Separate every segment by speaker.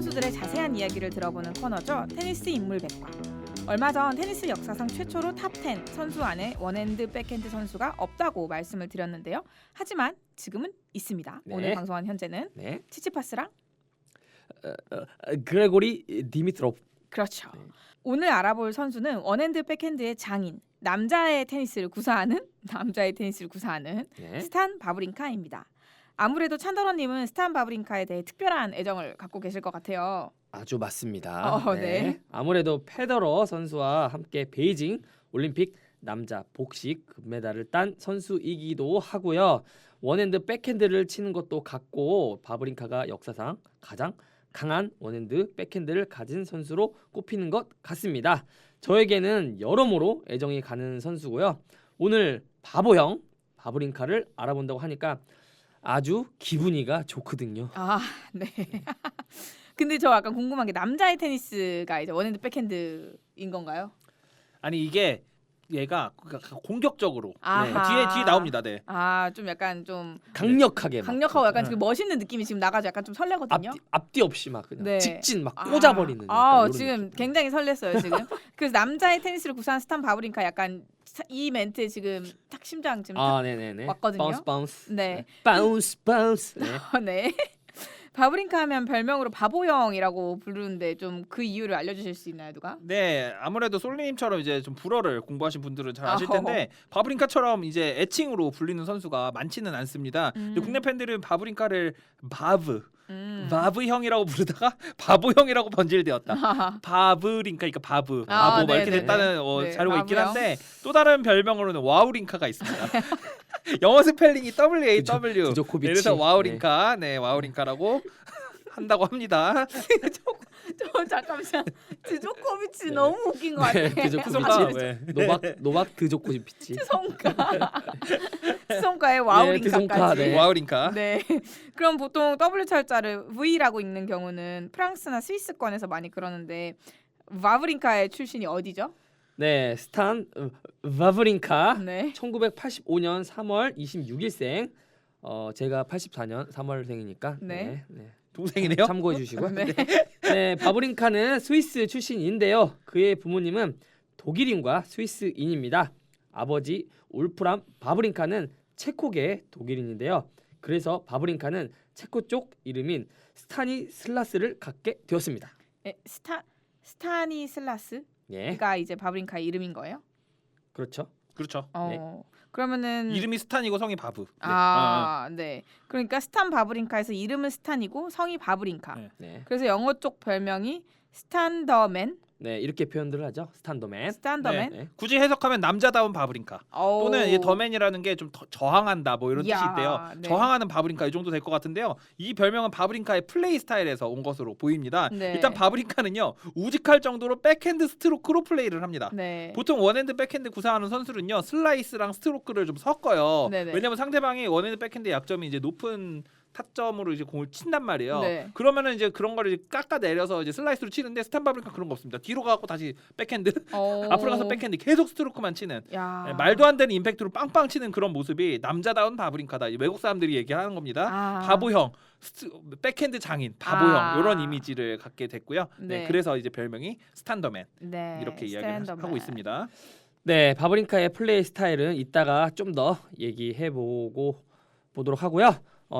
Speaker 1: 선수들의 자세한 이야기를 들어보는 코너죠. 테니스 인물백과. 얼마 전 테니스 역사상 최초로 탑10 선수 안에 원핸드 백핸드 선수가 없다고 말씀을 드렸는데요. 하지만 지금은 있습니다.
Speaker 2: 네.
Speaker 1: 오늘 방송한 현재는
Speaker 2: 네.
Speaker 1: 치치파스랑
Speaker 2: 그레고리 디미트로프.
Speaker 1: 그렇죠.
Speaker 2: 네.
Speaker 1: 오늘 알아볼 선수는 원핸드 백핸드의 장인, 남자의 테니스를 구사하는
Speaker 2: 네.
Speaker 1: 스탄 바브린카입니다. 아무래도 찬더러님은 스탄 바브린카에 대해 특별한 애정을 갖고 계실 것 같아요.
Speaker 2: 아주 맞습니다.
Speaker 1: 네.
Speaker 2: 아무래도 페더러 선수와 함께 베이징 올림픽 남자 복식 금메달을 딴 선수이기도 하고요. 원핸드 백핸드를 치는 것도 같고 바브린카가 역사상 가장 강한 원핸드 백핸드를 가진 선수로 꼽히는 것 같습니다. 저에게는 여러모로 애정이 가는 선수고요. 오늘 바보형 바브린카를 알아본다고 하니까 아주 기분이가 좋거든요.
Speaker 1: 아, 네. 근데 저 약간 궁금한 게 남자의 테니스가 이제 원핸드 백핸드인 건가요?
Speaker 3: 아니 이게 얘가 공격적으로
Speaker 1: 아하.
Speaker 3: 뒤에 나옵니다. 네.
Speaker 1: 아, 좀 약간 좀
Speaker 2: 강력하게 막
Speaker 1: 강력하고 약간
Speaker 3: 네.
Speaker 1: 지금 멋있는 느낌이 지금 나가지고 약간 좀 설레거든요.
Speaker 2: 앞뒤 없이 막 그냥
Speaker 1: 네.
Speaker 2: 직진 막 꽂아버리는.
Speaker 1: 아,
Speaker 2: 약간 이런
Speaker 1: 지금
Speaker 2: 느낌.
Speaker 1: 굉장히 설렜어요 지금. 그래서 남자의 테니스를 구사한 스탄 바브린카 약간 이 멘트에 지금 탁 심장 지금 탁
Speaker 2: 네네네.
Speaker 1: 왔거든요.
Speaker 2: 바운스.
Speaker 1: 네.
Speaker 2: 바운스. 네.
Speaker 1: 네. 바브린카 하면 별명으로 바보형이라고 부르는데 좀 그 이유를 알려주실 수 있나요, 누가?
Speaker 3: 네, 아무래도 솔리님처럼 이제 좀 불어를 공부하신 분들은 잘 아실
Speaker 1: 아허.
Speaker 3: 텐데 바브린카처럼 이제 애칭으로 불리는 선수가 많지는 않습니다. 근데 국내 팬들은 바브린카를 바브형이라고 부르다가 바보형이라고 번질되었다. 바브린카, 그러니까 바보 뭐 이렇게
Speaker 1: 네네네.
Speaker 3: 됐다는
Speaker 1: 네,
Speaker 3: 자료가 있긴
Speaker 1: 바보형.
Speaker 3: 한데 또 다른 별명으로는 와우린카가 있습니다. 영어 스펠링이 WAW.
Speaker 2: 드조코비치.
Speaker 3: 그래서 와우린카, 네 와우린카라고 한다고 합니다.
Speaker 1: 저 잠깐만, 드조코비치
Speaker 2: 네.
Speaker 1: 너무 웃긴 것 같아.
Speaker 2: 네, 드조코비치.
Speaker 3: 왜?
Speaker 2: 노박 드조코비치.
Speaker 1: 투성가의
Speaker 2: 네,
Speaker 1: 와우린카까지.
Speaker 2: 네.
Speaker 3: 와우린카.
Speaker 1: 네. 그럼 보통 W 철자를 V라고 읽는 경우는 프랑스나 스위스권에서 많이 그러는데 바브린카의 출신이 어디죠?
Speaker 2: 네, 스탄 바브린카.
Speaker 1: 네.
Speaker 2: 1985년 3월 26일생. 제가 84년 3월생이니까
Speaker 1: 네.
Speaker 3: 동생이네요.
Speaker 2: 참고해 주시고요.
Speaker 1: 네.
Speaker 2: 네, 바브린카는 스위스 출신인데요. 그의 부모님은 독일인과 스위스인입니다. 아버지 울프람 바브린카는 체코계 독일인인데요. 그래서 바브린카는 체코 쪽 이름인 스타니슬라스를 갖게 되었습니다.
Speaker 1: 스타니슬라스가
Speaker 2: 예,
Speaker 1: 이제 바브린카의 이름인 거예요?
Speaker 2: 그렇죠.
Speaker 3: 그렇죠.
Speaker 1: 그러면은
Speaker 3: 이름이 스탄이고 성이 바브.
Speaker 1: 네. 그러니까 스탄 바브린카에서 이름은 스탄이고 성이 바브린카.
Speaker 3: 네.
Speaker 2: 네,
Speaker 1: 그래서 영어 쪽 별명이 스탄더맨.
Speaker 2: 네 이렇게 표현들을 하죠. 스탄더맨.
Speaker 1: 스탄더맨.
Speaker 2: 네.
Speaker 3: 굳이 해석하면 남자다운 바브린카. 또는 이 더맨이라는 게 좀 저항한다 뭐 이런
Speaker 1: 이야,
Speaker 3: 뜻이 있대요.
Speaker 1: 네.
Speaker 3: 저항하는 바브린카 이 정도 될 것 같은데요. 이 별명은 바브린카의 플레이 스타일에서 온 것으로 보입니다.
Speaker 1: 네.
Speaker 3: 일단 바브린카는요 우직할 정도로 백핸드 스트로크로 플레이를 합니다.
Speaker 1: 네.
Speaker 3: 보통 원핸드 백핸드 구사하는 선수는요 슬라이스랑 스트로크를 좀 섞어요.
Speaker 1: 네네.
Speaker 3: 왜냐면 상대방이 원핸드 백핸드 약점이 이제 높은 타점으로 이제 공을 친단 말이에요.
Speaker 1: 네.
Speaker 3: 그러면은 이제 그런 거를 이제 깎아 내려서 이제 슬라이스로 치는데 스탄 바브린카 그런 거 없습니다. 뒤로 가고 다시 백핸드, 앞으로 가서 백핸드 계속 스트로크만 치는
Speaker 1: 야.
Speaker 3: 네, 말도 안 되는 임팩트로 빵빵 치는 그런 모습이 남자다운 바브린카다. 외국 사람들이 얘기하는 겁니다. 바보형, 백핸드 장인, 바보형 이런 이미지를 갖게 됐고요. 네.
Speaker 1: 네.
Speaker 3: 그래서 이제 별명이 스탄더맨
Speaker 1: 네.
Speaker 3: 이렇게 이야기를
Speaker 1: 스탠더맨.
Speaker 3: 하고 있습니다.
Speaker 2: 네, 바브린카의 플레이 스타일은 이따가 좀 더 얘기해 보도록 하고요.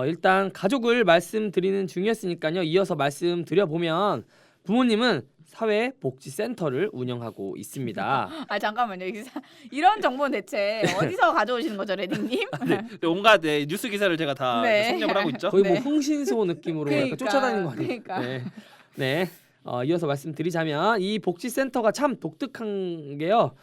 Speaker 2: 일단 가족을 말씀드리는 중이었으니까요. 이어서 말씀드려 보면 부모님은 사회복지센터를 운영하고 있습니다.
Speaker 1: 아, 잠깐만요. 이런 정보는 대체 어디서 가져오시는 거죠, 레딩님?
Speaker 3: 네, 온갖 뉴스 기사를 제가 다
Speaker 1: 네.
Speaker 3: 섭렵을 하고 있죠.
Speaker 2: 거의
Speaker 1: 네.
Speaker 2: 뭐 흥신소 느낌으로 약간
Speaker 1: 그러니까,
Speaker 2: 쫓아다니는 거 아니에요?
Speaker 1: 그러니까.
Speaker 2: 네. 네. 이어서 말씀드리자면 이 복지센터가 참 독특한 게요.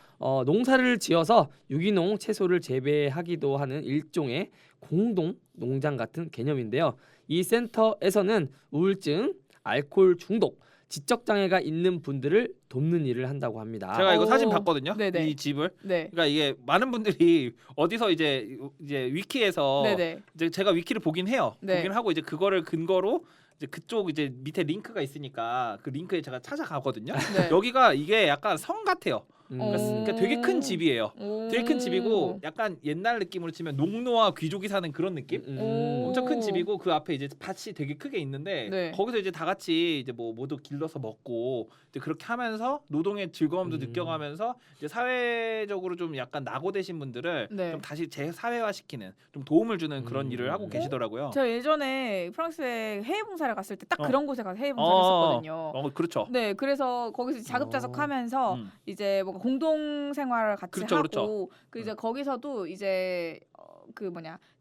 Speaker 2: 농사를 지어서 유기농 채소를 재배하기도 하는 일종의 공동 농장 같은 개념인데요. 이 센터에서는 우울증, 알코올 중독, 지적 장애가 있는 분들을 돕는 일을 한다고 합니다.
Speaker 3: 제가 이거
Speaker 1: 오.
Speaker 3: 사진 봤거든요.
Speaker 1: 네네.
Speaker 3: 이 집을.
Speaker 1: 네.
Speaker 3: 그러니까 이게 많은 분들이 어디서 이제 위키에서
Speaker 1: 네네.
Speaker 3: 이제 제가 위키를 보긴 해요.
Speaker 1: 네.
Speaker 3: 보긴 하고 이제 그거를 근거로 이제 그쪽 이제 밑에 링크가 있으니까 그 링크에 제가 찾아가거든요.
Speaker 1: 네.
Speaker 3: 여기가 이게 약간 성 같아요.
Speaker 2: 음.
Speaker 3: 그러니까 되게 큰 집이에요.
Speaker 1: 오.
Speaker 3: 되게 큰 집이고 약간 옛날 느낌으로 치면 농노와 귀족이 사는 그런 느낌?
Speaker 1: 오.
Speaker 3: 엄청 큰 집이고 그 앞에 이제 밭이 되게 크게 있는데
Speaker 1: 네.
Speaker 3: 거기서 이제 다 같이 이제 뭐 모두 길러서 먹고 이제 그렇게 하면서 노동의 즐거움도 느껴가면서 이제 사회적으로 좀 약간 낙오되신 분들을
Speaker 1: 네.
Speaker 3: 좀 다시 재사회화시키는 좀 도움을 주는 그런 일을 하고 계시더라고요.
Speaker 1: 저 예전에 프랑스에 해외 봉사를 갔을 때 딱
Speaker 3: 어.
Speaker 1: 그런 곳에 가서 해외 봉사를 했었거든요.
Speaker 3: 그렇죠.
Speaker 1: 네, 그래서 거기서 자급자족하면서 이제 뭔가 공동 생활을 같이
Speaker 3: 그렇죠,
Speaker 1: 하고
Speaker 3: 그렇죠.
Speaker 1: 그 이제 거기서도 이제 그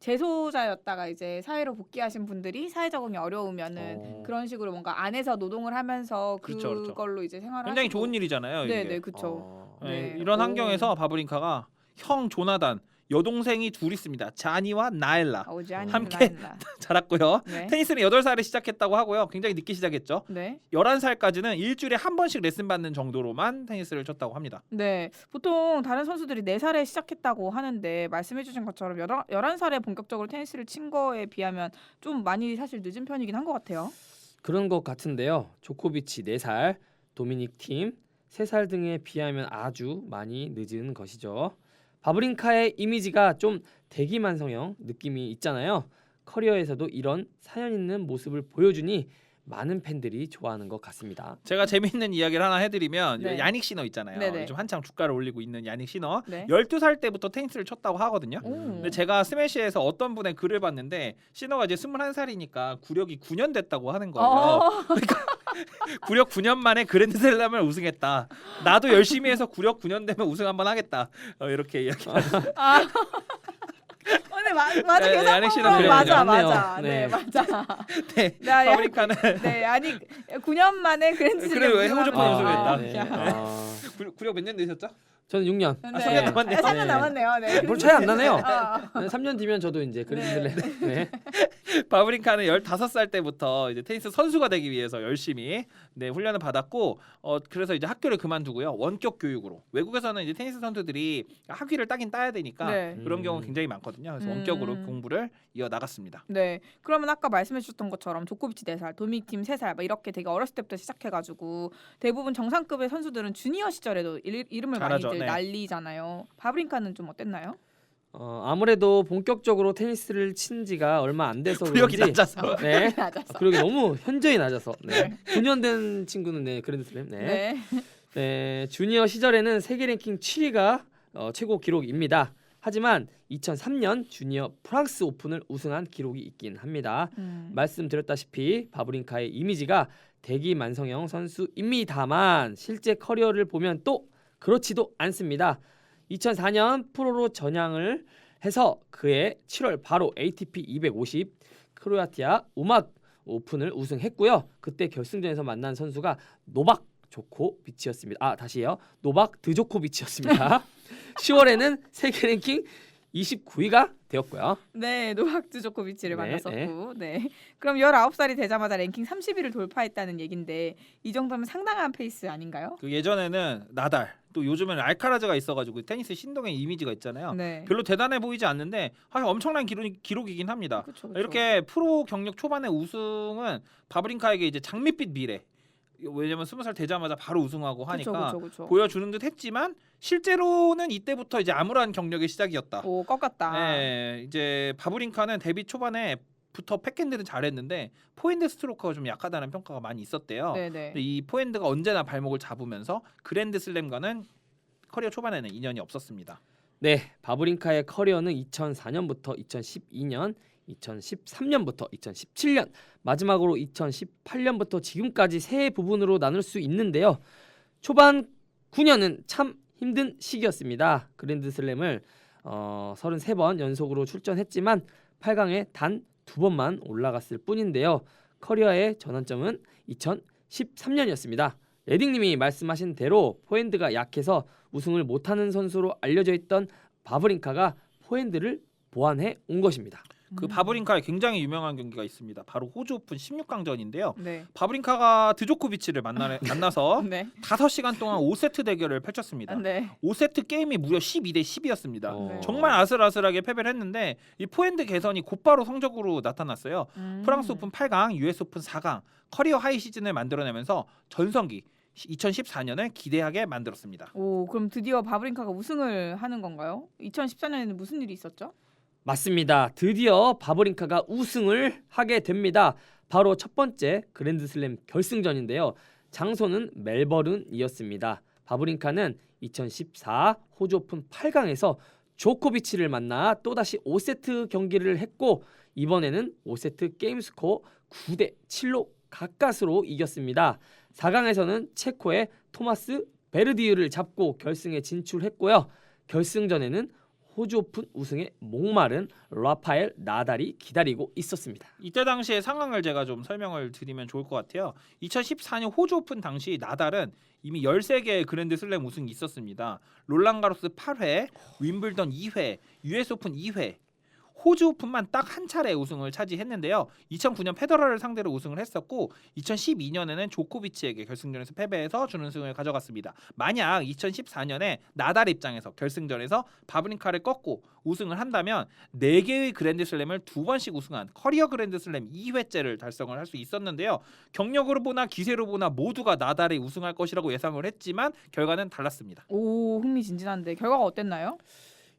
Speaker 1: 재소자였다가 이제 사회로 복귀하신 분들이 사회 적응이 어려우면은 그런 식으로 뭔가 안에서 노동을 하면서
Speaker 3: 그렇죠, 그렇죠.
Speaker 1: 그걸로 이제 생활을
Speaker 3: 굉장히
Speaker 1: 하시고.
Speaker 3: 좋은 일이잖아요.
Speaker 1: 네,
Speaker 3: 이게.
Speaker 1: 네, 그렇죠.
Speaker 3: 네,
Speaker 1: 네.
Speaker 3: 이런
Speaker 1: 오.
Speaker 3: 환경에서 바브린카가 형 조나단 여동생이 둘 있습니다. 자니와 나엘라
Speaker 1: 오지아니
Speaker 3: 함께 자랐고요.
Speaker 1: 네.
Speaker 3: 테니스는 8살에 시작했다고 하고요. 굉장히 늦게 시작했죠.
Speaker 1: 네.
Speaker 3: 11살까지는 일주일에 한 번씩 레슨 받는 정도로만 테니스를 쳤다고 합니다.
Speaker 1: 네. 보통 다른 선수들이 4살에 시작했다고 하는데 말씀해 주신 것처럼 11살에 본격적으로 테니스를 친 거에 비하면 좀 많이 사실 늦은 편이긴 한 것 같아요.
Speaker 2: 그런 것 같은데요. 조코비치 4살, 도미닉 팀 3살 등에 비하면 아주 많이 늦은 것이죠. 바브린카의 이미지가 좀 대기만성형 느낌이 있잖아요. 커리어에서도 이런 사연 있는 모습을 보여주니 많은 팬들이 좋아하는 것 같습니다.
Speaker 3: 제가 재미있는 이야기를 하나 해드리면
Speaker 1: 네.
Speaker 3: 야닉 시너 있잖아요.
Speaker 1: 네네.
Speaker 3: 요즘 한창 주가를 올리고 있는 야닉 시너.
Speaker 1: 네.
Speaker 3: 12살 때부터 테니스를 쳤다고 하거든요.
Speaker 1: 오.
Speaker 3: 근데 제가 스매시에서 어떤 분의 글을 봤는데 시너가 이제 21살이니까 구력이 9년 됐다고 하는 거예요. 구력 9년 만에 그랜드슬램을 우승했다. 나도 열심히 해서 구력 9년 되면 우승 한번 하겠다. 이렇게 이야기하셨어요.
Speaker 1: 근데 맞아
Speaker 3: 네,
Speaker 1: 계산
Speaker 3: 야닉 씨는
Speaker 1: 방법은
Speaker 3: 그래요.
Speaker 1: 맞아
Speaker 2: 맞네요.
Speaker 1: 맞아 네
Speaker 2: 네.
Speaker 1: 맞아
Speaker 3: 네,
Speaker 1: 나 야-
Speaker 3: 바브린카는
Speaker 1: 네 아니 9년 만에 그랜드슬램
Speaker 3: 그래, 왜 해보죠?
Speaker 1: 우승하는
Speaker 3: 우승했다.
Speaker 1: 거야.
Speaker 2: 네. 아,
Speaker 3: 구력 몇 년 되셨죠?
Speaker 2: 저는 6년.
Speaker 1: 네.
Speaker 3: 3년 남았네요.
Speaker 1: 3년
Speaker 2: 네.
Speaker 1: 남았네요. 네.
Speaker 2: 별 차이 안 나네요. 3년 뒤면 저도 이제
Speaker 1: 네.
Speaker 2: 그랜드슬램. 네.
Speaker 3: 바브린카는 15살 때부터 이제 테니스 선수가 되기 위해서 열심히 훈련을 받았고 그래서 이제 학교를 그만두고요. 원격 교육으로. 외국에서는 이제 테니스 선수들이 학위를 따긴 따야 되니까
Speaker 1: 네.
Speaker 3: 그런 경우 굉장히 많거든요. 그래서 원격으로 공부를 이어 나갔습니다.
Speaker 1: 네. 그러면 아까 말씀해 주셨던 것처럼 조코비치 4살, 도미닉 팀 3살 막 이렇게 되게 어렸을 때부터 시작해 가지고 대부분 정상급의 선수들은 주니어 시절에도 이름을
Speaker 3: 잘하죠.
Speaker 1: 많이들
Speaker 3: 네.
Speaker 1: 날리잖아요. 바브린카는 좀 어땠나요?
Speaker 2: 아무래도 본격적으로 테니스를 친 지가 얼마 안 돼서
Speaker 3: 구력이
Speaker 2: 그런지
Speaker 3: 낮아서.
Speaker 2: 네.
Speaker 1: 낮았어.
Speaker 2: 그러게 너무 현저히 낮아서. 네. 9년 된 친구는 네, 그랜드슬램. 네.
Speaker 1: 네.
Speaker 2: 네, 주니어 시절에는 세계 랭킹 7위가 최고 기록입니다. 하지만 2003년 주니어 프랑스 오픈을 우승한 기록이 있긴 합니다. 말씀드렸다시피 바브린카의 이미지가 대기만성형 선수입니다만 실제 커리어를 보면 또 그렇지도 않습니다. 2004년 프로로 전향을 해서 그해 7월 바로 ATP 250 크로아티아 우막 오픈을 우승했고요. 그때 결승전에서 만난 선수가 노박 조코비치였습니다. 다시요. 노박 드조코비치였습니다. 10월에는 세계 랭킹 29위가 되었고요.
Speaker 1: 네, 노박드 조코비치를
Speaker 2: 네,
Speaker 1: 만났었고. 네. 그럼 19살이 되자마자 랭킹 30위를 돌파했다는 얘긴데 이 정도면 상당한 페이스 아닌가요?
Speaker 3: 그 예전에는 나달 또 요즘에는 알카라즈가 있어가지고 테니스 신동의 이미지가 있잖아요.
Speaker 1: 네.
Speaker 3: 별로 대단해 보이지 않는데 사실 엄청난 기록이긴 합니다.
Speaker 1: 그쵸, 그쵸.
Speaker 3: 이렇게 프로 경력 초반의 우승은 바브린카에게 이제 장밋빛 미래. 왜냐면 20살 되자마자 바로 우승하고 하니까
Speaker 1: 그쵸.
Speaker 3: 보여주는 듯 했지만 실제로는 이때부터 이제 암울한 경력의 시작이었다.
Speaker 1: 오, 꺾었다.
Speaker 3: 네, 이제 바브린카는 데뷔 초반에부터 백핸드는 잘했는데 포핸드 스트로크가 좀 약하다는 평가가 많이 있었대요.
Speaker 1: 네네.
Speaker 3: 근데 이 포핸드가 언제나 발목을 잡으면서 그랜드슬램과는 커리어 초반에는 인연이 없었습니다.
Speaker 2: 네, 바브린카의 커리어는 2004년부터 2012년, 2013년부터 2017년, 마지막으로 2018년부터 지금까지 세 부분으로 나눌 수 있는데요. 초반 9년은 참 힘든 시기였습니다. 그랜드슬램을 33번 연속으로 출전했지만 8강에 단 2번만 올라갔을 뿐인데요. 커리어의 전환점은 2013년이었습니다. 레딩님이 말씀하신 대로 포핸드가 약해서 우승을 못하는 선수로 알려져 있던 바브린카가 포핸드를 보완해 온 것입니다.
Speaker 3: 그 바브린카의 굉장히 유명한 경기가 있습니다. 바로 호주 오픈 16강전인데요.
Speaker 1: 네.
Speaker 3: 바브린카가 드조코비치를 만나서
Speaker 1: 네.
Speaker 3: 5시간 동안 5세트 대결을 펼쳤습니다.
Speaker 1: 네.
Speaker 3: 5세트 게임이 무려 12대 10이었습니다.
Speaker 2: 어.
Speaker 3: 정말 아슬아슬하게 패배를 했는데 이 포핸드 개선이 곧바로 성적으로 나타났어요. 프랑스 오픈 8강, US 오픈 4강, 커리어 하이 시즌을 만들어내면서 전성기 2014년을 기대하게 만들었습니다.
Speaker 1: 오, 그럼 드디어 바브린카가 우승을 하는 건가요? 2014년에는 무슨 일이 있었죠?
Speaker 2: 맞습니다. 드디어 바브린카가 우승을 하게 됩니다. 바로 첫 번째 그랜드슬램 결승전인데요. 장소는 멜버른이었습니다. 바브린카는 2014 호주 오픈 8강에서 조코비치를 만나 또다시 5세트 경기를 했고 이번에는 5세트 게임 스코어 9대 7로 가까스로 이겼습니다. 4강에서는 체코의 토마스 베르디유를 잡고 결승에 진출했고요. 결승전에는 호주 오픈 우승에 목마른 라파엘 나달이 기다리고 있었습니다.
Speaker 3: 이때 당시의 상황을 제가 좀 설명을 드리면 좋을 것 같아요. 2014년 호주 오픈 당시 나달은 이미 13개의 그랜드슬램 우승이 있었습니다. 롤랑가로스 8회, 윈블던 2회, US 오픈 2회, 호주 오픈만 딱 한 차례 우승을 차지했는데요. 2009년 페더러를 상대로 우승을 했었고 2012년에는 조코비치에게 결승전에서 패배해서 준우승을 가져갔습니다. 만약 2014년에 나달 입장에서 결승전에서 바브린카를 꺾고 우승을 한다면 4개의 그랜드슬램을 2번씩 우승한 커리어 그랜드슬램 2회째를 달성을 할 수 있었는데요. 경력으로 보나 기세로 보나 모두가 나달이 우승할 것이라고 예상을 했지만 결과는 달랐습니다.
Speaker 1: 오, 흥미진진한데 결과가 어땠나요?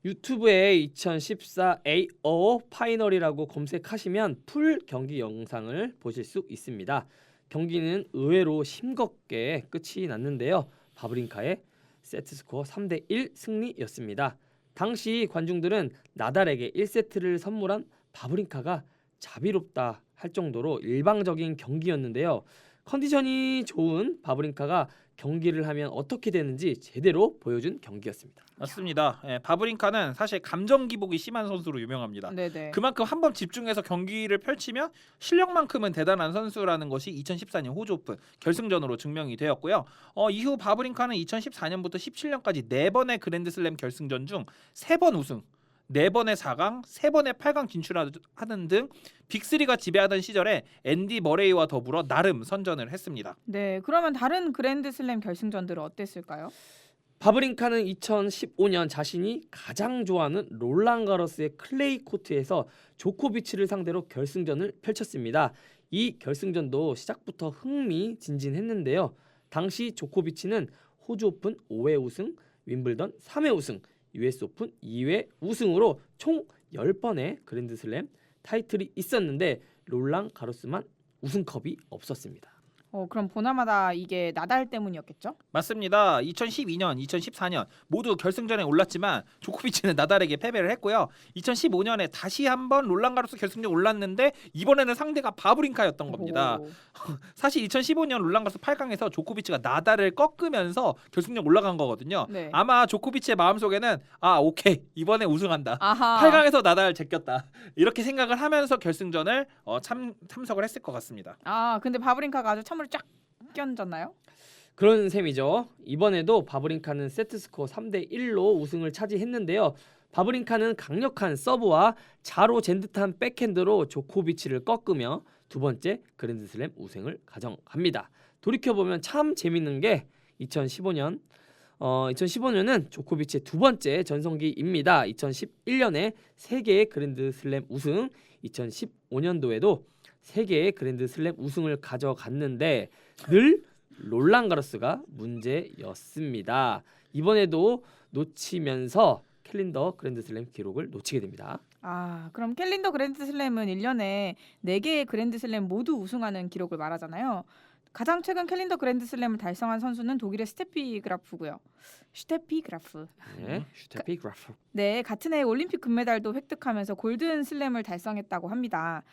Speaker 2: 유튜브에 2014 AO 파이널이라고 검색하시면 풀 경기 영상을 보실 수 있습니다. 경기는 의외로 싱겁게 끝이 났는데요. 바브린카의 세트 스코어 3대1 승리였습니다. 당시 관중들은 나달에게 1세트를 선물한 바브린카가 자비롭다 할 정도로 일방적인 경기였는데요. 컨디션이 좋은 바브린카가 경기를 하면 어떻게 되는지 제대로 보여준 경기였습니다.
Speaker 3: 맞습니다. 예, 바브린카는 사실 감정 기복이 심한 선수로 유명합니다.
Speaker 1: 네네.
Speaker 3: 그만큼 한번 집중해서 경기를 펼치면 실력만큼은 대단한 선수라는 것이 2014년 호주 오픈 결승전으로 증명이 되었고요. 이후 바브린카는 2014년부터 17년까지 4번의 그랜드슬램 결승전 중 3번 우승, 4번의 4강, 3번의 8강 진출하는 등 빅3가 지배하던 시절에 앤디 머레이와 더불어 나름 선전을 했습니다.
Speaker 1: 네, 그러면 다른 그랜드슬램 결승전들은 어땠을까요?
Speaker 2: 바브린카는 2015년 자신이 가장 좋아하는 롤랑가로스의 클레이 코트에서 조코비치를 상대로 결승전을 펼쳤습니다. 이 결승전도 시작부터 흥미진진했는데요. 당시 조코비치는 호주 오픈 5회 우승, 윈블던 3회 우승, US 오픈 2회 우승으로 총 10번의 그랜드슬램 타이틀이 있었는데 롤랑가로스만 우승컵이 없었습니다.
Speaker 1: 그럼 보나마다 이게 나달 때문이었겠죠?
Speaker 3: 맞습니다. 2012년, 2014년 모두 결승전에 올랐지만 조코비치는 나달에게 패배를 했고요. 2015년에 다시 한번 롤랑가로스 결승전 올랐는데 이번에는 상대가 바브린카였던 겁니다.
Speaker 1: 오.
Speaker 3: 사실 2015년 롤랑가로스 8강에서 조코비치가 나달을 꺾으면서 결승전 올라간 거거든요.
Speaker 1: 네.
Speaker 3: 아마 조코비치의 마음속에는 오케이 이번에 우승한다.
Speaker 1: 아하.
Speaker 3: 8강에서 나달 제꼈다. 이렇게 생각을 하면서 결승전을 참석을 했을 것 같습니다.
Speaker 1: 근데 바브린카가 아주 참으로 쫙 끼얹었나요?
Speaker 2: 그런 셈이죠. 이번에도 바브린카는 세트 스코어 3대1로 우승을 차지했는데요. 바브린카는 강력한 서브와 자로 잰 듯한 백핸드로 조코비치를 꺾으며 두 번째 그랜드슬램 우승을 가져갑니다. 돌이켜보면 참 재밌는 게 2015년은 조코비치의 두 번째 전성기입니다. 2011년에 3개의 그랜드슬램 우승, 2015년도에도 3개의 그랜드슬램 우승을 가져갔는데 늘 롤랑가로스가 문제였습니다. 이번에도 놓치면서 캘린더 그랜드슬램 기록을 놓치게 됩니다.
Speaker 1: 그럼 캘린더 그랜드슬램은 1년에 4개의 그랜드슬램 모두 우승하는 기록을 말하잖아요. 가장 최근 캘린더 그랜드슬램을 달성한 선수는 독일의 슈테피 그라프고요.
Speaker 2: 네, 슈테피 그라프.
Speaker 1: 네, 같은 해 올림픽 금메달도 획득하면서 골든 슬램을 달성했다고 합니다.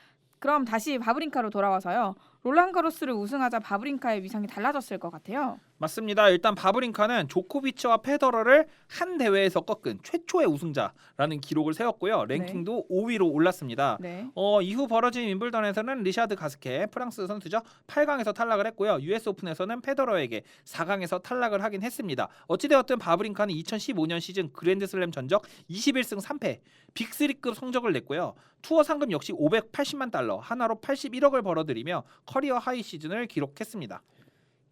Speaker 1: 그럼 다시 바브린카로 돌아와서요. 롤랑가로스를 우승하자 바브린카의 위상이 달라졌을 것 같아요.
Speaker 3: 맞습니다. 일단 바브린카는 조코비치와 페더러를 한 대회에서 꺾은 최초의 우승자라는 기록을 세웠고요. 랭킹도 5위로 올랐습니다.
Speaker 1: 네.
Speaker 3: 이후 벌어진 윈블던에서는 리샤드 가스케 프랑스 선수죠. 8강에서 탈락을 했고요. US 오픈에서는 페더러에게 4강에서 탈락을 하긴 했습니다. 어찌되었든 바브린카는 2015년 시즌 그랜드슬램 전적 21승 3패 빅3급 성적을 냈고요. 투어 상금 역시 580만 달러 하나로 81억을 벌어들이며 커리어 하이 시즌을 기록했습니다.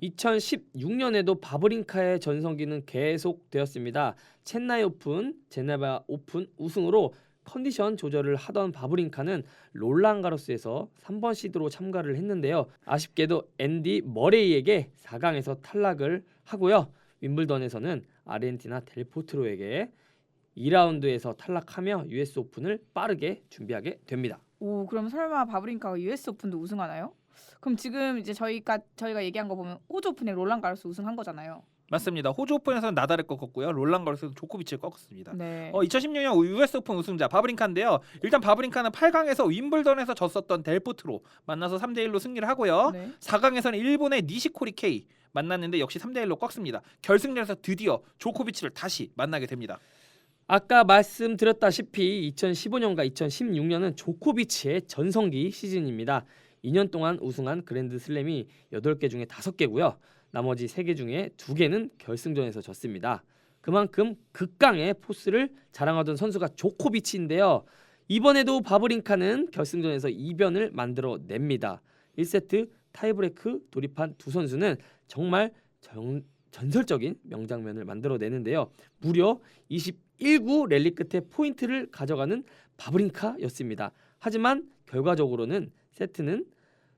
Speaker 2: 2016년에도 바브린카의 전성기는 계속되었습니다. 첸나이 오픈, 제네바 오픈 우승으로 컨디션 조절을 하던 바브린카는 롤랑가로스에서 3번 시드로 참가를 했는데요. 아쉽게도 앤디 머레이에게 4강에서 탈락을 하고요. 윈블던에서는 아르헨티나 델포트로에게 2라운드에서 탈락하며 US 오픈을 빠르게 준비하게 됩니다.
Speaker 1: 오, 그럼 설마 바브린카가 US 오픈도 우승하나요? 그럼 지금 이제 저희가 얘기한 거 보면 호주 오픈에 롤랑가로스 우승한 거잖아요.
Speaker 3: 맞습니다. 호주 오픈에서는 나달을 꺾었고요. 롤랑가로스에서 조코비치를 꺾었습니다.
Speaker 1: 네.
Speaker 3: 2016년 US 오픈 우승자 바브린카인데요. 일단 바브린카는 8강에서 윈블던에서 졌었던 델포트로 만나서 3대1로 승리를 하고요.
Speaker 1: 네.
Speaker 3: 4강에서는 일본의 니시코리 케이 만났는데 역시 3대1로 꺾습니다. 결승전에서 드디어 조코비치를 다시 만나게 됩니다.
Speaker 2: 아까 말씀드렸다시피 2015년과 2016년은 조코비치의 전성기 시즌입니다. 2년 동안 우승한 그랜드슬램이 8개 중에 5개고요. 나머지 3개 중에 2개는 결승전에서 졌습니다. 그만큼 극강의 포스를 자랑하던 선수가 조코비치인데요. 이번에도 바브린카는 결승전에서 이변을 만들어냅니다. 1세트 타이브레이크 돌입한 두 선수는 정말 전설적인 명장면을 만들어내는데요. 무려 21구 랠리 끝에 포인트를 가져가는 바브린카였습니다. 하지만 결과적으로는 세트는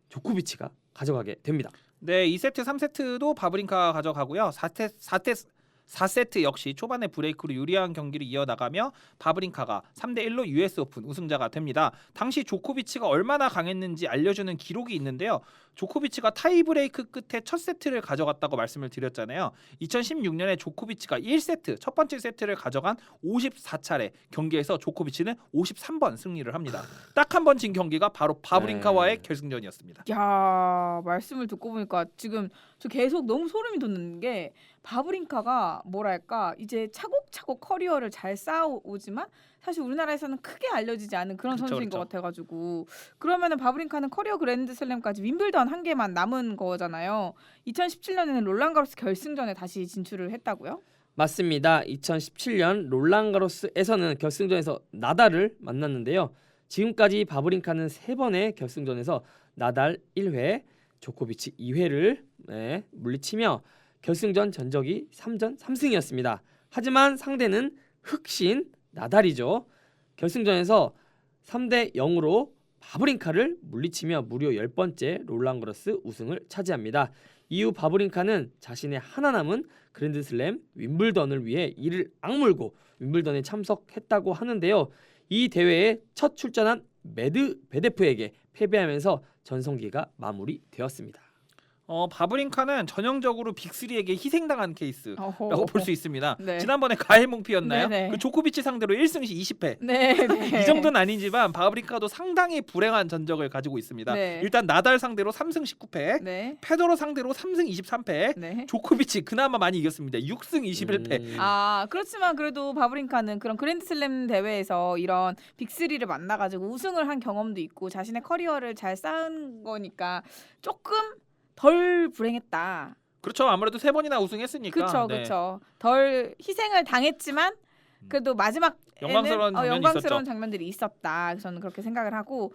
Speaker 2: 조코비치가 가져가게 됩니다.
Speaker 3: 네, 2세트, 3세트도 바브린카가 가져가고요. 4세트 역시 초반에 브레이크로 유리한 경기를 이어나가며 바브린카가 3대1로 US 오픈 우승자가 됩니다. 당시 조코비치가 얼마나 강했는지 알려주는 기록이 있는데요. 조코비치가 타이브레이크 끝에 첫 세트를 가져갔다고 말씀을 드렸잖아요. 2016년에 조코비치가 1세트, 첫 번째 세트를 가져간 54차례 경기에서 조코비치는 53번 승리를 합니다. 딱 한 번 진 경기가 바로 바브린카와의 결승전이었습니다.
Speaker 1: 야, 말씀을 듣고 보니까 지금 저 계속 너무 소름이 돋는 게 바브린카가 뭐랄까 이제 차곡차곡 커리어를 잘 쌓아오지만 사실 우리나라에서는 크게 알려지지 않은 그런
Speaker 3: 그쵸,
Speaker 1: 선수인 것
Speaker 3: 그쵸.
Speaker 1: 같아가지고 그러면은 바브린카는 커리어 그랜드슬램까지 윈블던 한 개만 남은 거잖아요. 2017년에는 롤랑가로스 결승전에 다시 진출을 했다고요?
Speaker 2: 맞습니다. 2017년 롤랑가로스에서는 결승전에서 나달을 만났는데요. 지금까지 바브린카는 3번의 결승전에서 나달 1회, 조코비치 2회를 물리치며 결승전 전적이 3전 3승이었습니다. 하지만 상대는 흑신 나달이죠. 결승전에서 3대 0으로 바브린카를 물리치며 무려 10번째 롤랑가로스 우승을 차지합니다. 이후 바브린카는 자신의 하나 남은 그랜드슬램 윈블던을 위해 이를 악물고 윈블던에 참석했다고 하는데요. 이 대회에 첫 출전한 메드베데프에게 패배하면서 전성기가 마무리되었습니다.
Speaker 3: 바브린카는 전형적으로 빅3에게 희생당한 케이스라고
Speaker 1: 어허.
Speaker 3: 볼 수 있습니다.
Speaker 1: 네.
Speaker 3: 지난번에 가엘몽피였나요?
Speaker 1: 네네.
Speaker 3: 그 조코비치 상대로 1승 시 20패.
Speaker 1: 네, 네.
Speaker 3: 이 정도는 아니지만 바브린카도 상당히 불행한 전적을 가지고 있습니다.
Speaker 1: 네.
Speaker 3: 일단 나달 상대로 3승 19패,
Speaker 1: 네.
Speaker 3: 페더러 상대로 3승 23패,
Speaker 1: 네.
Speaker 3: 조코비치 그나마 많이 이겼습니다. 6승 21패.
Speaker 1: 아, 그렇지만 그래도 바브린카는 그런 그랜드슬램 대회에서 이런 빅3를 만나가지고 우승을 한 경험도 있고 자신의 커리어를 잘 쌓은 거니까 조금 덜 불행했다.
Speaker 3: 그렇죠. 아무래도 3번이나 우승했으니까.
Speaker 1: 그렇죠,
Speaker 3: 네.
Speaker 1: 그렇죠. 덜 희생을 당했지만 그래도 마지막에는
Speaker 3: 영광스러운 장면이
Speaker 1: 영광스러운
Speaker 3: 있었죠.
Speaker 1: 장면들이 있었다. 저는 그렇게 생각을 하고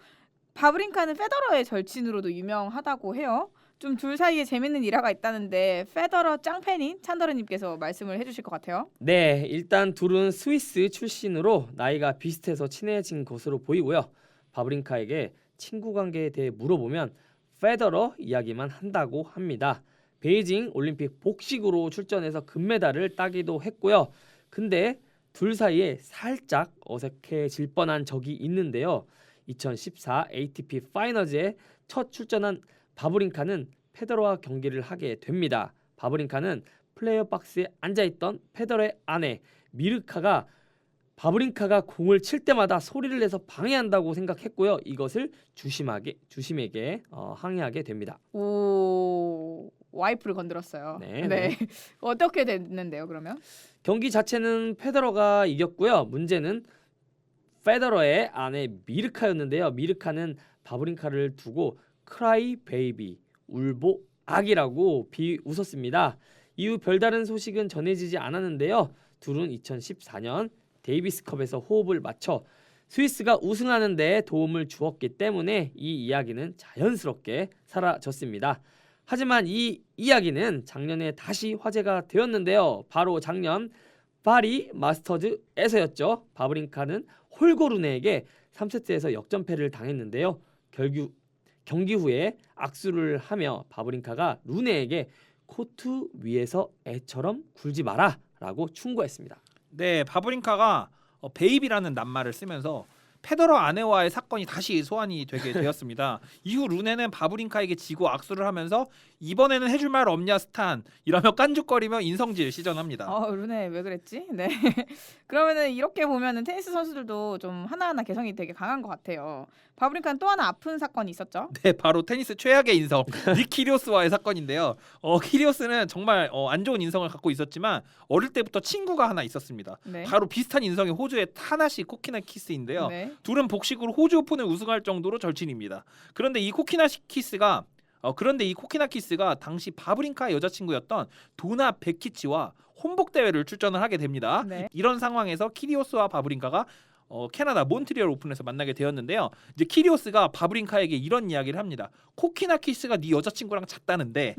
Speaker 1: 바브린카는 페더러의 절친으로도 유명하다고 해요. 좀 둘 사이에 재밌는 일화가 있다는데 페더러 짱팬인 찬더르님께서 말씀을 해주실 것 같아요.
Speaker 2: 네, 일단 둘은 스위스 출신으로 나이가 비슷해서 친해진 것으로 보이고요. 바브린카에게 친구 관계에 대해 물어보면 페더러 이야기만 한다고 합니다. 베이징 올림픽 복식으로 출전해서 금메달을 따기도 했고요. 근데 둘 사이에 살짝 어색해질 뻔한 적이 있는데요. 2014 ATP 파이널즈에 첫 출전한 바브린카는 페더러와 경기를 하게 됩니다. 바브린카는 플레이어 박스에 앉아있던 페더러의 아내 미르카가 바브린카가 공을 칠 때마다 소리를 내서 방해한다고 생각했고요. 이것을 주심에게 항의하게 됩니다.
Speaker 1: 오, 와이프를 건드렸어요.
Speaker 2: 네.
Speaker 1: 어떻게 됐는데요, 그러면?
Speaker 2: 경기 자체는 페더러가 이겼고요. 문제는 페더러의 아내 미르카였는데요. 미르카는 바브린카를 두고 크라이 베이비, 울보 악이라고 비웃었습니다. 이후 별다른 소식은 전해지지 않았는데요. 둘은 2014년 데이비스컵에서 호흡을 맞춰 스위스가 우승하는 데 도움을 주었기 때문에 이 이야기는 자연스럽게 사라졌습니다. 하지만 이 이야기는 작년에 다시 화제가 되었는데요. 바로 작년 파리 마스터즈에서였죠. 바브린카는 홀고 루네에게 3세트에서 역전패를 당했는데요. 경기 후에 악수를 하며 바브린카가 루네에게 코트 위에서 애처럼 굴지 마라 라고 충고했습니다.
Speaker 3: 네, 바브린카가 베이비라는 낱말을 쓰면서 페더러 아내와의 사건이 다시 소환이 되게 되었습니다. 이후 루네는 바브린카에게 지고 악수를 하면서 이번에는 해줄 말 없냐 스탄 이라며 깐죽거리며 인성질 시전합니다.
Speaker 1: 루네 왜 그랬지? 네. 그러면은 이렇게 보면은 테니스 선수들도 좀 하나하나 개성이 되게 강한 것 같아요. 바브린카는 또 하나 아픈 사건이 있었죠.
Speaker 3: 네, 바로 테니스 최악의 인성 닉 키리오스와의 사건인데요. 키리오스는 정말 안 좋은 인성을 갖고 있었지만 어릴 때부터 친구가 하나 있었습니다.
Speaker 1: 네.
Speaker 3: 바로 비슷한 인성의 호주의 타나시 코키나키스인데요.
Speaker 1: 네.
Speaker 3: 둘은 복식으로 호주 오픈을 우승할 정도로 절친입니다. 그런데 이 코키나키스가 당시 바브린카의 여자친구였던 도나 베키치와 혼복 대회를 출전을 하게 됩니다.
Speaker 1: 네.
Speaker 3: 이런 상황에서 키리오스와 바브린카가 캐나다 몬트리올 오픈에서 만나게 되었는데요. 이제 키리오스가 바브린카에게 이런 이야기를 합니다. 코키나키스가 네 여자친구랑 잤다는데.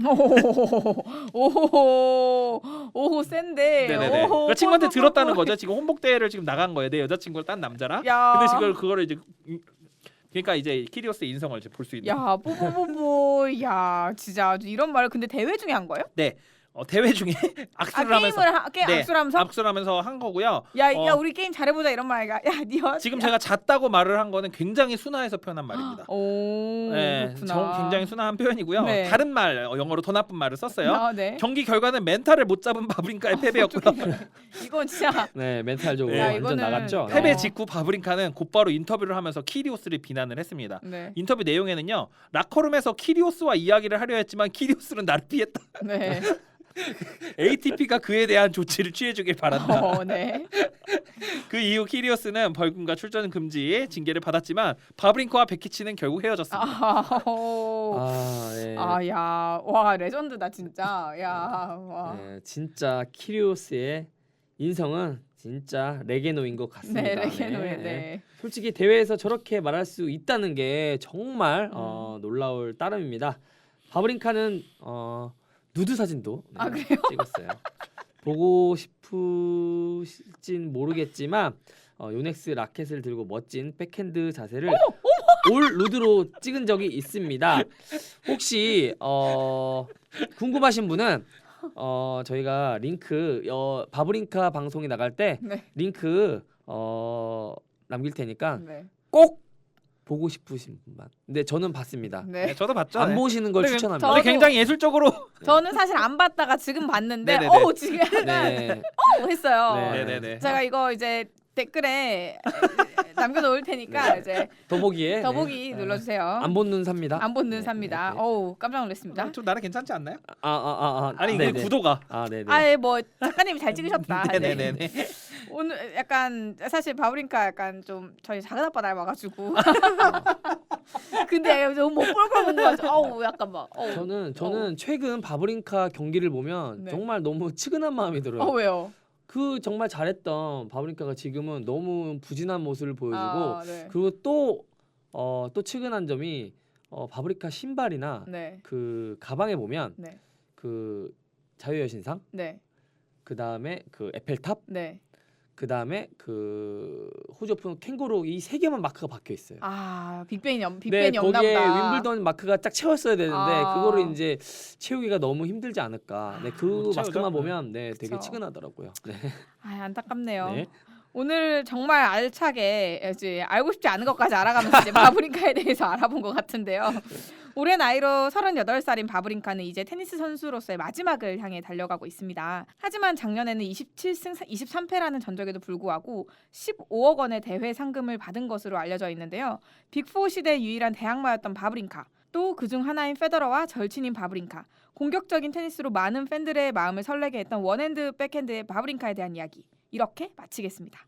Speaker 1: 오호 센데.
Speaker 3: 네네네. 그러니까 친구한테 들었다는 거죠. 지금 혼복 대회를 지금 나간 거예요. 내 여자친구를 딴 남자랑.
Speaker 1: 야.
Speaker 3: 근데 지금 그거를 이제 그러니까 이제 키리오스의 인성을 이제 볼 수 있는.
Speaker 1: 야, 뽀뽀뽀뽀. 야, 진짜 아주 이런 말을 근데 대회 중에 한 거예요?
Speaker 3: 네. 대회 중에 악수를 하면서
Speaker 1: 게임
Speaker 3: 네,
Speaker 1: 악수를 하면서?
Speaker 3: 악수를 하면서 한 거고요.
Speaker 1: 야, 우리 게임 잘해보자 이런 말이야. 야,
Speaker 3: 지금 제가 잤다고 말을 한 거는 굉장히 순화해서 표현한 말입니다.
Speaker 1: 오,
Speaker 3: 네,
Speaker 1: 그렇구나.
Speaker 3: 굉장히 순화한 표현이고요.
Speaker 1: 네.
Speaker 3: 다른 말 영어로 더 나쁜 말을 썼어요.
Speaker 1: 네.
Speaker 3: 경기 결과는 멘탈을 못 잡은 바브린카의 패배였고요.
Speaker 1: 이건 진짜.
Speaker 2: 네, 멘탈적으로
Speaker 3: 야,
Speaker 2: 완전
Speaker 1: 이거는-
Speaker 2: 나갔죠.
Speaker 3: 패배
Speaker 1: 어.
Speaker 3: 직후 바브린카는 곧바로 인터뷰를 하면서 키리오스를 비난을 했습니다.
Speaker 1: 네.
Speaker 3: 인터뷰 내용에는요. 라커룸에서 키리오스와 이야기를 하려 했지만 키리오스는 나를 피했다.
Speaker 1: 네.
Speaker 3: ATP가 그에 대한 조치를 취해주길 바란다.
Speaker 1: 네.
Speaker 3: 그 이후 키리오스는 벌금과 출전 금지 징계를 받았지만 바브린카와 베키치는 결국 헤어졌습니다.
Speaker 2: 네.
Speaker 1: 야, 와 레전드다 진짜. 야, 와.
Speaker 2: 네, 진짜 키리오스의 인성은 진짜 레게노인 것 같습니다.
Speaker 1: 네, 레게노에. 네.
Speaker 2: 솔직히 대회에서 저렇게 말할 수 있다는 게 정말 놀라울 따름입니다. 바브린카는 누드 사진도
Speaker 1: 그래요?
Speaker 2: 찍었어요. 보고 싶으실진 모르겠지만 요넥스 라켓을 들고 멋진 백핸드 자세를 올 누드로 찍은 적이 있습니다. 혹시 궁금하신 분은 저희가 링크 바브린카 방송이 나갈 때
Speaker 1: 네.
Speaker 2: 링크 남길 테니까
Speaker 1: 네.
Speaker 2: 꼭 보고 싶으신 분만. 근데 저는 봤습니다.
Speaker 1: 네.
Speaker 3: 네, 저도 봤죠.
Speaker 2: 안
Speaker 3: 네.
Speaker 2: 보시는 걸
Speaker 3: 근데
Speaker 2: 추천합니다.
Speaker 1: 저도-
Speaker 3: 근데 굉장히 예술적으로
Speaker 1: 저는 사실 안 봤다가 지금 봤는데
Speaker 3: 네네네.
Speaker 1: 지금 약간
Speaker 2: 네.
Speaker 1: 했어요.
Speaker 2: 네.
Speaker 3: 네네네.
Speaker 1: 제가 이거 이제 댓글에 남겨놓을 테니까 이제
Speaker 2: 더보기에
Speaker 1: 더보기
Speaker 2: 네.
Speaker 1: 눌러주세요.
Speaker 2: 안 본 눈 삽니다.
Speaker 1: 안 본 눈
Speaker 2: 네,
Speaker 1: 삽니다.
Speaker 2: 네, 네.
Speaker 1: 어우 깜짝 놀랐습니다.
Speaker 3: 좀 나는 괜찮지 않나요?
Speaker 2: 아니
Speaker 3: 아니 그 구도가.
Speaker 2: 네네.
Speaker 1: 아예 뭐 작가님이 잘 찍으셨다. 네.
Speaker 3: 네네네.
Speaker 1: 오늘 약간 사실 바브린카 약간 좀 저희 작은 아빠 닮아가지고 근데 너무 못 볼 걸 본 거 같아. 어우 약간 막.
Speaker 2: 저는 최근 바브린카 경기를 보면
Speaker 1: 네.
Speaker 2: 정말 너무 측은한 마음이 들어요.
Speaker 1: 왜요?
Speaker 2: 그 정말 잘했던 바브린카가 지금은 너무 부진한 모습을 보여주고
Speaker 1: 네.
Speaker 2: 그리고 또 측은한 점이 바브린카 신발이나
Speaker 1: 네.
Speaker 2: 그 가방에 보면
Speaker 1: 네.
Speaker 2: 그 자유여신상
Speaker 1: 네.
Speaker 2: 그 다음에 그 에펠탑
Speaker 1: 네.
Speaker 2: 그 다음에 그 호주 오픈 캥거루 이 세 개만 마크가 박혀 있어요.
Speaker 1: 빅벤이
Speaker 2: 네,
Speaker 1: 없나
Speaker 2: 거기에
Speaker 1: 보다.
Speaker 2: 윈블던 마크가 딱 채웠어야 되는데
Speaker 1: 아.
Speaker 2: 그거를 이제 채우기가 너무 힘들지 않을까. 네, 그
Speaker 3: 못 채우죠?
Speaker 2: 마크만 보면 네, 되게
Speaker 1: 그쵸.
Speaker 2: 측은하더라고요. 네.
Speaker 1: 안타깝네요.
Speaker 2: 네.
Speaker 1: 오늘 정말 알차게 이제 알고 싶지 않은 것까지 알아가면서 이제 바브린카에 대해서 알아본 것 같은데요. 올해 나이로 38살인 바브린카는 이제 테니스 선수로서의 마지막을 향해 달려가고 있습니다. 하지만 작년에는 27승 23패라는 전적에도 불구하고 15억 원의 대회 상금을 받은 것으로 알려져 있는데요. 빅4 시대 유일한 대항마였던 바브린카, 또 그중 하나인 페더러와 절친인 바브린카, 공격적인 테니스로 많은 팬들의 마음을 설레게 했던 원핸드 백핸드의 바브린카에 대한 이야기, 이렇게 마치겠습니다.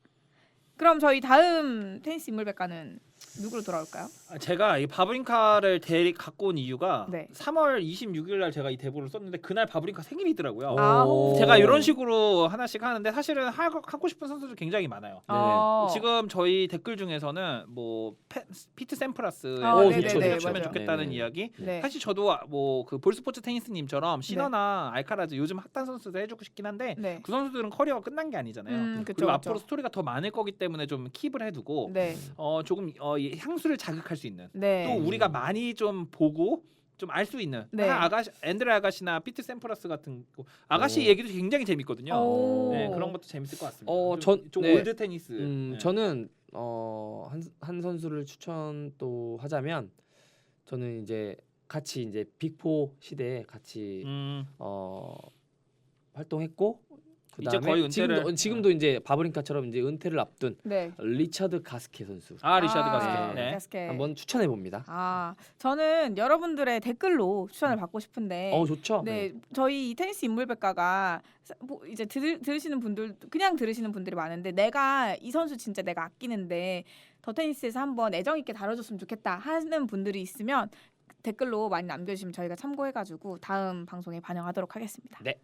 Speaker 1: 그럼 저희 다음 테니스 인물백과는 누구로 돌아올까요?
Speaker 3: 제가 이 바브린카를 갖고 온 이유가
Speaker 1: 네.
Speaker 3: 3월 26일 날 제가 이 대본을 썼는데 그날 바브린카 생일이더라고요.
Speaker 1: 아오.
Speaker 3: 제가 이런 식으로 하나씩 하는데 사실은 하고 싶은 선수들 굉장히 많아요. 지금 저희 댓글 중에서는 뭐 피트 샘프라스에
Speaker 1: 아,
Speaker 2: 네네네,
Speaker 3: 주면
Speaker 1: 맞아요.
Speaker 3: 좋겠다는
Speaker 2: 네네.
Speaker 3: 이야기.
Speaker 1: 네.
Speaker 3: 사실 저도 뭐 그 볼스포츠 테니스님처럼 시너나 알카라즈 요즘 핫한 선수들 해주고 싶긴 한데
Speaker 1: 네.
Speaker 3: 그 선수들은 커리어가 끝난 게 아니잖아요.
Speaker 1: 그쵸,
Speaker 3: 그리고
Speaker 1: 그쵸.
Speaker 3: 앞으로 스토리가 더 많을 거기 때문에 좀 킵을 해두고
Speaker 1: 네.
Speaker 3: 조금 이 향수를 자극할 수 있는
Speaker 1: 네.
Speaker 3: 또 우리가 많이 좀 보고 좀 알 수 있는
Speaker 1: 네.
Speaker 3: 앤드레 아가시나 피트 샘프라스 같은 아가씨
Speaker 2: 오.
Speaker 3: 얘기도 굉장히 재밌거든요.
Speaker 1: 오.
Speaker 3: 네, 그런 것도 재밌을 것 같습니다. 좀
Speaker 2: 네.
Speaker 3: 올드 테니스. 네.
Speaker 2: 저는 한 선수를 추천 또 하자면 저는 이제 같이 이제 빅4 시대에 같이 활동했고
Speaker 3: 이제
Speaker 2: 그다음에
Speaker 3: 거의 은퇴를
Speaker 2: 지금도 이제 바브린카처럼 이제 은퇴를 앞둔
Speaker 1: 네.
Speaker 2: 리처드 가스케 선수
Speaker 3: 리샤드 가스케.
Speaker 2: 네.
Speaker 3: 네.
Speaker 1: 가스케.
Speaker 2: 한번 추천해 봅니다.
Speaker 1: 저는 여러분들의 댓글로 추천을 받고 싶은데
Speaker 2: 좋죠.
Speaker 1: 네, 저희 이 테니스 인물백과가 뭐 이제 들으시는 분들 그냥 들으시는 분들이 많은데 내가 이 선수 진짜 내가 아끼는데 더 테니스에서 한번 애정 있게 다뤄줬으면 좋겠다 하는 분들이 있으면 댓글로 많이 남겨주시면 저희가 참고해가지고 다음 방송에 반영하도록 하겠습니다.
Speaker 2: 네.